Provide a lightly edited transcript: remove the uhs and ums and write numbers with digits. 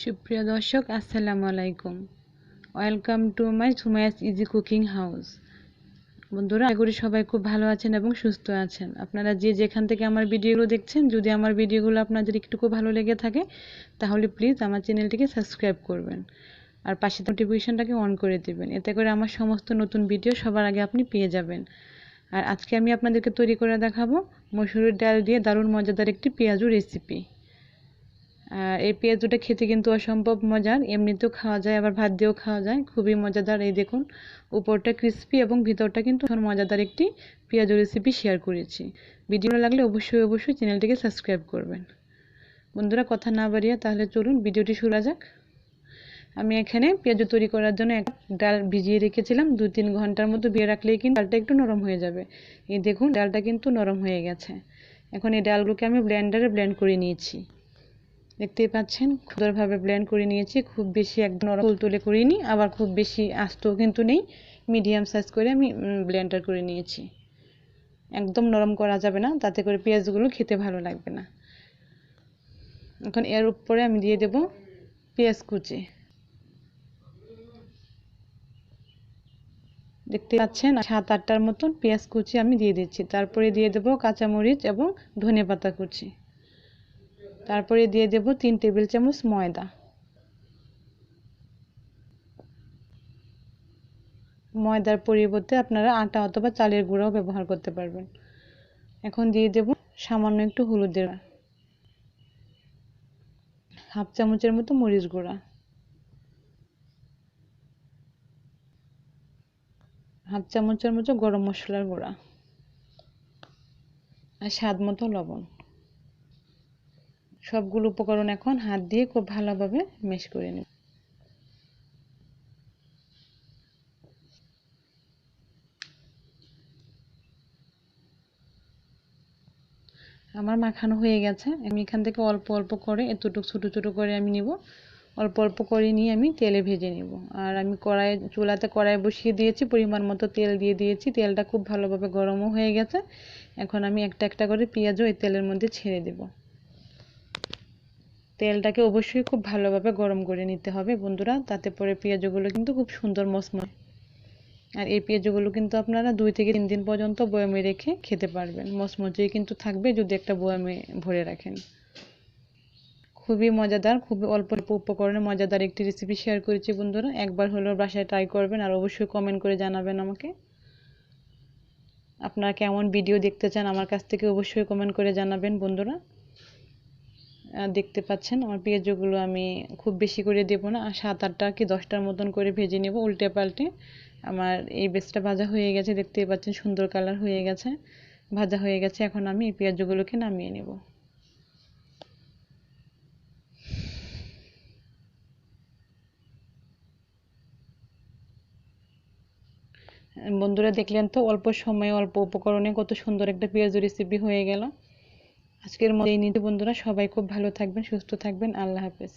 সুপ্রিয় দর্শক আসসালামু আলাইকুম। Welcome to my Sumaiya's easy cooking house. বন্ধুরা, আশা করি সবাই খুব ভালো আছেন এবং সুস্থ আছেন। আপনারা যে যেখান থেকে আমার ভিডিওগুলো দেখছেন, যদি আমার ভিডিওগুলো আপনাদের একটুকু ভালো লেগে থাকে তাহলে প্লিজ আমার চ্যানেলটিকে সাবস্ক্রাইব করবেন আর পাশে নোটিফিকেশনটাকে অন করে দিবেন। এতে করে আমার সমস্ত নতুন ভিডিও সবার আগে আপনি পেয়ে যাবেন। আর আজকে আমি আপনাদেরকে তৈরি করে দেখাবো মসুরের ডাল দিয়ে দারুণ মজাদার একটি পেঁয়াজু রেসিপি। আর এই পেঁয়াজুটা খেতে কিন্তু অসম্ভব মজার, এমনিতেও খাওয়া যায় আবার ভাত দিয়েও খাওয়া যায়, খুবই মজাদার। এই দেখুন, উপরটা ক্রিস্পি এবং ভিতরটা কিন্তু মজাদার একটি পেঁয়াজু রেসিপি শেয়ার করেছি। ভিডিও লাগলে অবশ্যই চ্যানেলটিকে সাবস্ক্রাইব করবেন। বন্ধুরা, কথা না বাড়িয়ে তাহলে চলুন ভিডিওটি শুরু যাক। আমি এখানে পেঁয়াজু তৈরি করার জন্য এক ডাল ভিজিয়ে রেখেছিলাম। 2-3 ঘন্টার মতো ভিজিয়ে রাখলেই কিন্তু ডালটা একটু নরম হয়ে যাবে। এই দেখুন, ডালটা কিন্তু নরম হয়ে গেছে। এখন এই ডালগুলোকে আমি ব্লেন্ডারে ব্লেন্ড করে নিয়েছি। দেখতেই পাচ্ছেন, সুন্দরভাবে ব্লেন্ড করে নিয়েছি। খুব বেশি একদম নরম তুলতুলে করিনি, আবার খুব বেশি আস্তও কিন্তু নেই, মিডিয়াম সাইজ করে আমি ব্লেন্ডার করে নিয়েছি। একদম নরম করা যাবে না, তাতে করে পেঁয়াজগুলো খেতে ভালো লাগবে না। এখন এর উপরে আমি দিয়ে দেব পেঁয়াজ কুচি। দেখতে পাচ্ছেন 7-8টার মতন পেঁয়াজ কুচি আমি দিয়ে দিচ্ছি। তারপরে দিয়ে দেব কাঁচামরিচ এবং ধনেপাতা কুচি। তারপরে দিয়ে দেব 3 টেবিল চামচ ময়দা। ময়দার পরিবর্তে আপনারা আটা অথবা চালের গুঁড়াও ব্যবহার করতে পারবেন। এখন দিয়ে দেব সামান্য একটু হলুদের, হাফ চামচের মতো মরিচ গুঁড়া, হাফ চামচের মতো গরম মশলার গুঁড়া আর স্বাদ মতো লবণ। সবগুলো উপকরণ এখন হাত দিয়ে খুব ভালোভাবে মেশ করে নেব। আমার মাখানো হয়ে গেছে। আমি এখান থেকে অল্প অল্প করে এতটুকু ছোট ছোট করে আমি নিব। অল্প অল্প করে নিয়ে আমি তেলে ভেজে নেব। আর আমি চুলাতে কড়াই বসিয়ে দিয়েছি, পরিমাণ মতো তেল দিয়ে দিয়েছি। তেলটা খুব ভালোভাবে গরমও হয়ে গেছে। এখন আমি একটা একটা করে পেঁয়াজও এই তেলের মধ্যে ছেড়ে দেব। তেলটাকে অবশ্যই খুব ভালোভাবে গরম করে নিতে হবে বন্ধুরা, তাতে পরে পেঁয়াজগুলো কিন্তু খুব সুন্দর মচমচ। আর এই পেঁয়াজগুলো কিন্তু আপনারা 2 থেকে 3 দিন পর্যন্ত বয়মে রেখে খেতে পারবেন। মচমচেই কিন্তু থাকবে যদি একটা বয়মে ভরে রাখেন। খুবই মজাদার, খুবই অল্প উপকরণে মজাদার একটি রেসিপি শেয়ার করেছি বন্ধুরা। একবার হলেও বাসায় ট্রাই করবেন আর অবশ্যই কমেন্ট করে জানাবেন আমাকে আপনারা কেমন ভিডিও দেখতে চান। আমার কাছ থেকে অবশ্যই কমেন্ট করে জানাবেন বন্ধুরা। দেখতে পাচ্ছেন আমার পেঁয়াজগুলো আমি খুব বেশি করে দেব না, 7-8টা কি 10টার মতন করে ভেজে নেব উল্টে পাল্টে। আমার এই বেসটা ভাজা হয়ে গেছে, দেখতেই পাচ্ছেন সুন্দর কালার হয়ে গেছে, ভাজা হয়ে গেছে। এখন আমি এই পেঁয়াজগুলোকে নামিয়ে নেব। বন্ধুরা, দেখলেন তো অল্প সময়ে অল্প উপকরণে কত সুন্দর একটা পেঁয়াজ রেসিপি হয়ে গেল। আজকের মতো এই নিতে বন্ধুরা, সবাই খুব ভালো থাকবেন, সুস্থ থাকবেন। আল্লাহ হাফেজ।